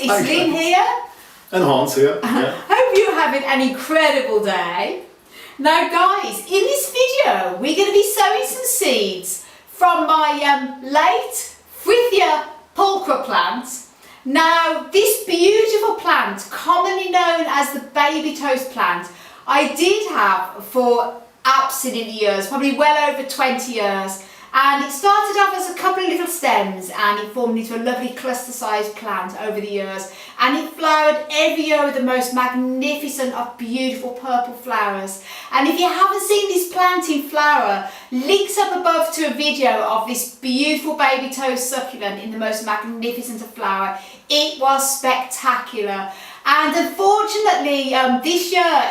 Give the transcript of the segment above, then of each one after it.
It's Lynn here. And Hans here. Yeah. Hope you're having an incredible day. Now guys, in this video we're going to be sowing some seeds from my late Frithia pulchra plant. Now this beautiful plant, commonly known as the baby toast plant, I did have for absolutely years, probably well over 20 years. And it started off as a couple of little stems and it formed into a lovely cluster-sized plant over the years. And it flowered every year with the most magnificent of beautiful purple flowers. And if you haven't seen this plant in flower, links up above to a video of this beautiful baby toast succulent in the most magnificent of flower. It was spectacular. And unfortunately, this year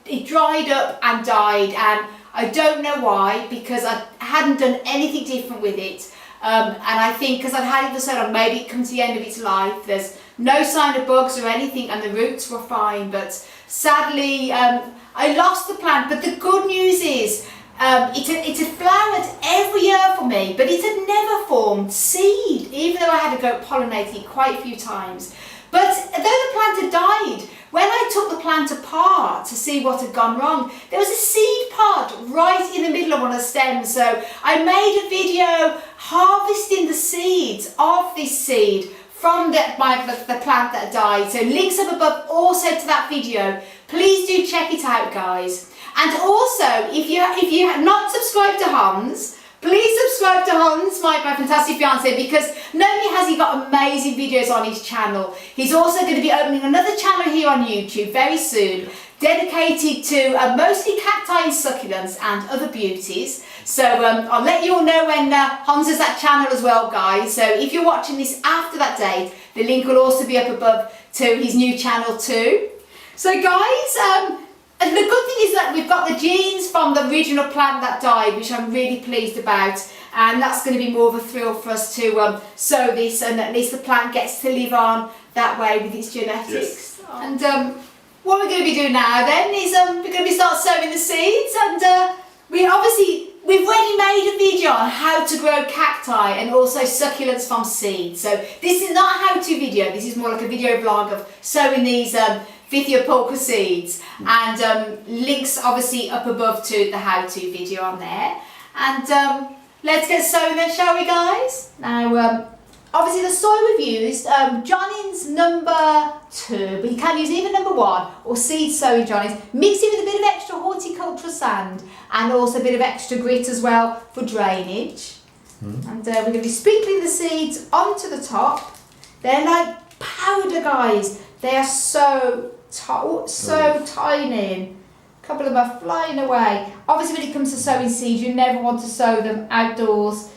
it dried up and died. And I don't know why, because I hadn't done anything different with it. And I think because I'd had it for so long, maybe it comes to the end of its life. There's no sign of bugs or anything and the roots were fine. But sadly, I lost the plant. But the good news is it had flowered every year for me, but it had never formed seed, even though I had to go pollinate it quite a few times. But though the plant had died, when I took the plant apart to see what had gone wrong, there was a seed pod right in the middle of one of the stems. So I made a video harvesting the seeds of this seed from the plant that died. So links up above also to that video. Please do check it out, guys. And also, if you have not subscribed to Hans, please subscribe to Hans, my fantastic fiance, because not only has he got amazing videos on his channel, he's also going to be opening another channel here on YouTube very soon, dedicated to mostly cacti and succulents and other beauties. So I'll let you all know when Hans has that channel as well, guys. So if you're watching this after that date, the link will also be up above to his new channel too. So guys, and the good thing is that we've got the genes from the original plant that died, which I'm really pleased about, and that's going to be more of a thrill for us to sow this, and at least the plant gets to live on that way with its genetics. Yes. And what we're going to be doing now then is we're going to start sowing the seeds, and we've already made a video on how to grow cacti and also succulents from seeds. So this is not a how-to video, this is more like a video vlog of sowing these Frithia pulchra seeds, and links obviously up above to the how-to video on there. And let's get sowing then, shall we, guys? Now obviously the soil we've used, Johnny's number 2, but you can use even number 1 or seed sowing Johnny's. Mix it with a bit of extra horticultural sand and also a bit of extra grit as well for drainage. And we're going to be sprinkling the seeds onto the top. They're like powder, guys. They are so tiny. A couple of them are flying away. Obviously when it comes to sowing seeds, you never want to sow them outdoors,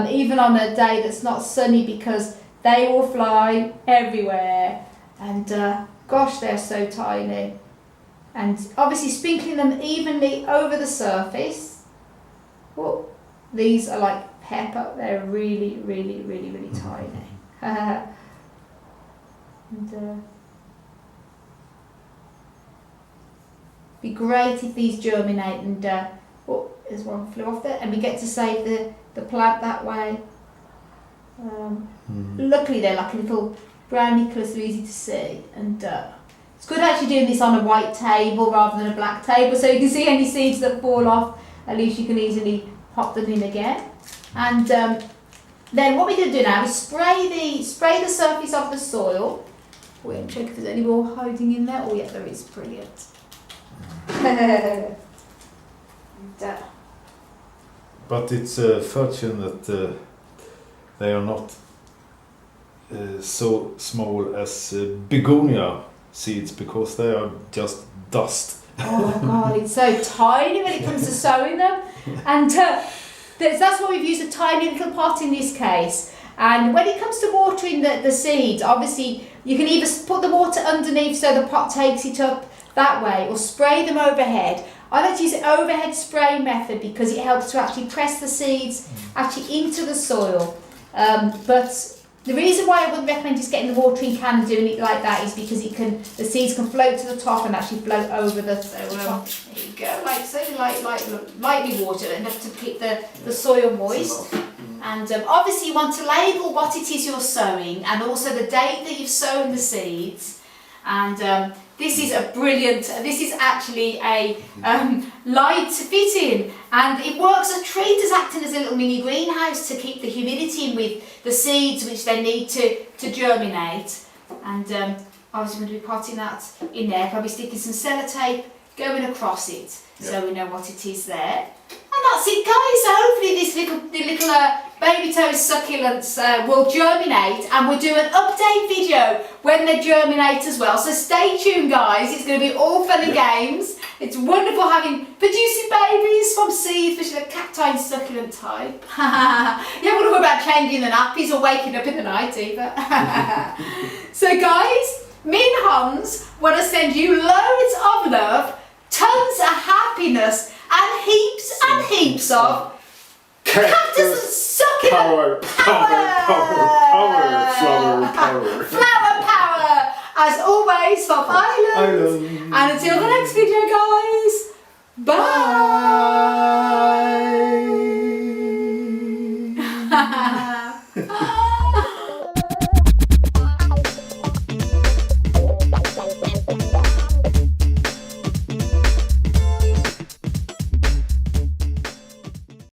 even on a day that's not sunny, because they will fly everywhere. And gosh, they're so tiny. And obviously sprinkling them evenly over the surface. Oh, these are like pepper. They're really, really, really, really tiny. And be great if these germinate, and oh, there's one flew off there, and we get to save the plant that way. Luckily they're like a little brownie colour, so easy to see, and it's good actually doing this on a white table rather than a black table, so you can see any seeds that fall off, at least you can easily pop them in again. And then what we're going to do now is spray the surface of the soil. Wait and check if there's any more hiding in there. Oh yeah, there is. Brilliant. And, But it's fortunate that they are not so small as begonia seeds, because they are just dust. oh my god, it's so tiny when it comes to sowing them. And that's why we've used a tiny little pot in this case. And when it comes to watering the seeds, obviously you can either put the water underneath so the pot takes it up that way, or spray them overhead. I like to use the overhead spray method because it helps to actually press the seeds actually into the soil. But the reason why I wouldn't recommend just getting the watering can and doing it like that is because the seeds can float to the top and actually float over the top. There you go, like so, lightly water enough to keep the soil moist. And obviously you want to label what it is you're sowing and also the date that you've sown the seeds. And this is a brilliant, this is actually a light fitting, and it works a treat as acting as a little mini greenhouse to keep the humidity in with the seeds which they need to germinate. And obviously I'm going to be potting that in there, probably sticking some sellotape going across it so we know what it is there. And that's it, guys. So hopefully this little baby toast succulents will germinate, and we'll do an update video when they germinate as well. So stay tuned, guys. It's going to be all fun and games. It's wonderful producing babies from seeds, especially the cacti succulent type. You haven't got to worry about changing the nappies or waking up in the night either. So guys, me and Hans want to send you loads of love, tons of happiness, and heaps of cactus and succulent flower power, as always, from Ireland. And until the next video, guys, bye.